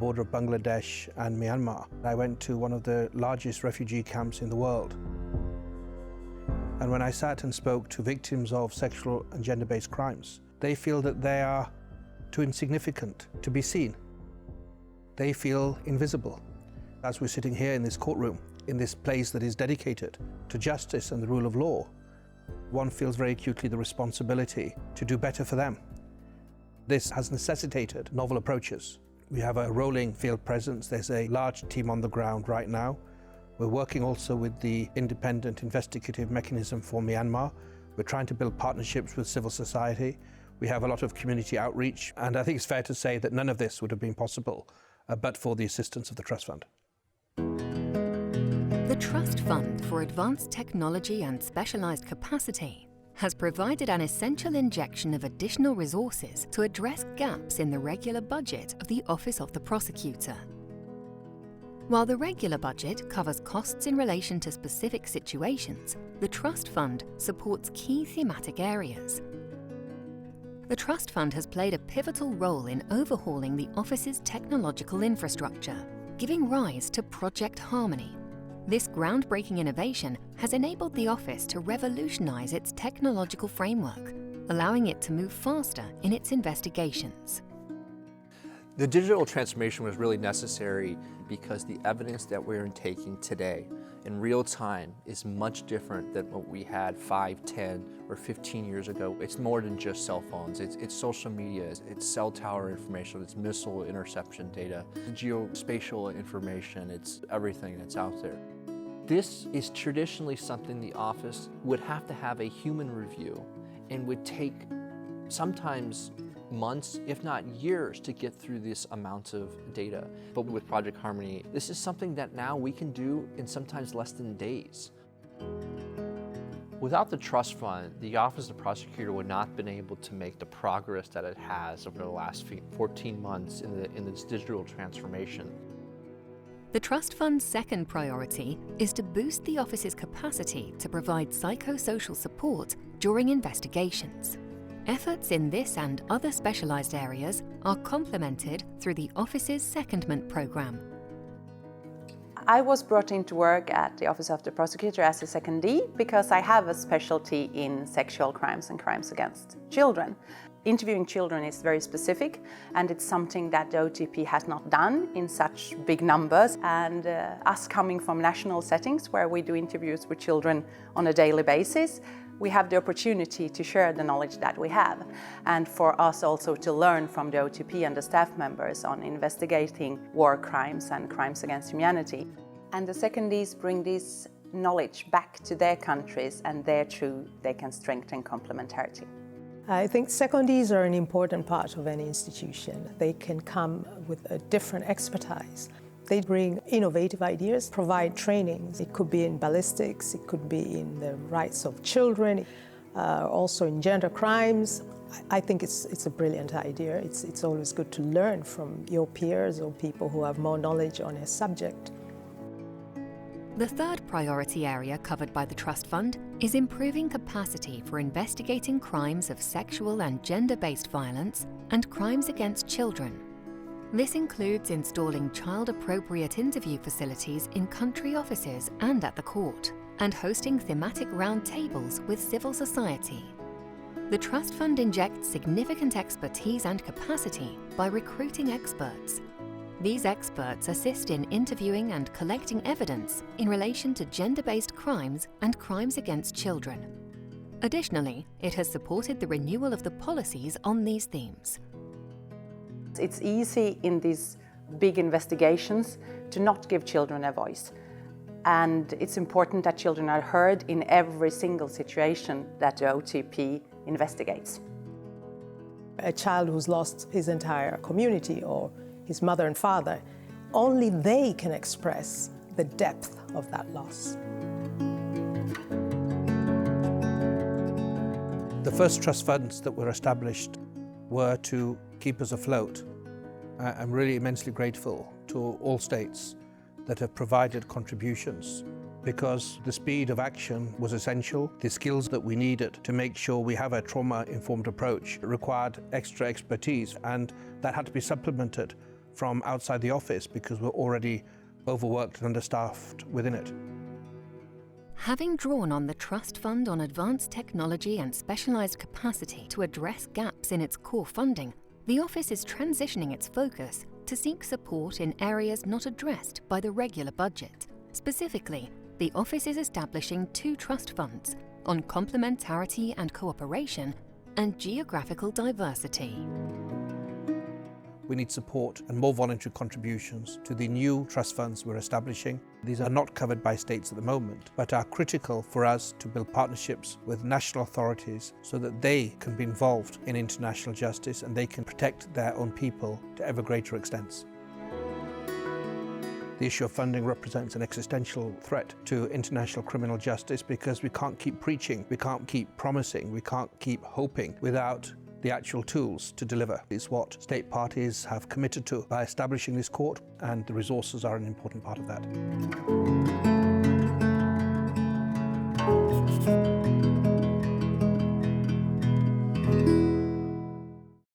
border of Bangladesh and Myanmar. I went to one of the largest refugee camps in the world. And when I sat and spoke to victims of sexual and gender-based crimes, they feel that they are too insignificant to be seen. They feel invisible. As we're sitting here in this courtroom, in this place that is dedicated to justice and the rule of law, one feels very acutely the responsibility to do better for them. This has necessitated novel approaches. We have a rolling field presence. There's a large team on the ground right now. We're working also with the independent investigative mechanism for Myanmar. We're trying to build partnerships with civil society. We have a lot of community outreach, and I think it's fair to say that none of this would have been possible but for the assistance of the Trust Fund. The Trust Fund for Advanced Technology and Specialised Capacity has provided an essential injection of additional resources to address gaps in the regular budget of the Office of the Prosecutor. While the regular budget covers costs in relation to specific situations, the Trust Fund supports key thematic areas. The Trust Fund has played a pivotal role in overhauling the Office's technological infrastructure, giving rise to Project Harmony. This groundbreaking innovation has enabled the Office to revolutionise its technological framework, allowing it to move faster in its investigations. The digital transformation was really necessary because the evidence that we're taking today in real time is much different than what we had 5, 10, or 15 years ago. It's more than just cell phones. It's social media, it's cell tower information, it's missile interception data, geospatial information, it's everything that's out there. This is traditionally something the office would have to have a human review and would take sometimes months, if not years, to get through this amount of data. But with Project Harmony, this is something that now we can do in sometimes less than days. Without the Trust Fund, the Office of the Prosecutor would not have been able to make the progress that it has over the last 14 months in this digital transformation. The Trust Fund's second priority is to boost the Office's capacity to provide psychosocial support during investigations. Efforts in this and other specialised areas are complemented through the Office's secondment programme. I was brought into work at the Office of the Prosecutor as a secondee because I have a specialty in sexual crimes and crimes against children. Interviewing children is very specific, and it's something that the OTP has not done in such big numbers. And us coming from national settings where we do interviews with children on a daily basis, we have the opportunity to share the knowledge that we have, and for us also to learn from the OTP and the staff members on investigating war crimes and crimes against humanity. And the secondees bring this knowledge back to their countries, and therethrough they can strengthen complementarity. I think secondees are an important part of any institution. They can come with a different expertise. They bring innovative ideas, provide trainings. It could be in ballistics, it could be in the rights of children, also in gender crimes. I think it's a brilliant idea. It's always good to learn from your peers or people who have more knowledge on a subject. The third priority area covered by the Trust Fund is improving capacity for investigating crimes of sexual and gender-based violence and crimes against children. This includes installing child-appropriate interview facilities in country offices and at the court, and hosting thematic roundtables with civil society. The Trust Fund injects significant expertise and capacity by recruiting experts. These experts assist in interviewing and collecting evidence in relation to gender-based crimes and crimes against children. Additionally, it has supported the renewal of the policies on these themes. It's easy in these big investigations to not give children a voice. And it's important that children are heard in every single situation that the OTP investigates. A child who's lost his entire community or his mother and father, only they can express the depth of that loss. The first trust funds that were established were to keep us afloat. I'm really immensely grateful to all states that have provided contributions, because the speed of action was essential. The skills that we needed to make sure we have a trauma-informed approach required extra expertise, and that had to be supplemented from outside the office because we're already overworked and understaffed within it. Having drawn on the Trust Fund on advanced technology and specialised capacity to address gaps in its core funding, the Office is transitioning its focus to seek support in areas not addressed by the regular budget. Specifically, the Office is establishing 2 trust funds on complementarity and cooperation and geographical diversity. We need support and more voluntary contributions to the new trust funds we're establishing. These are not covered by states at the moment, but are critical for us to build partnerships with national authorities so that they can be involved in international justice and they can protect their own people to ever greater extents. The issue of funding represents an existential threat to international criminal justice because we can't keep preaching, we can't keep promising, we can't keep hoping without the actual tools to deliver. It's what state parties have committed to by establishing this court, and the resources are an important part of that.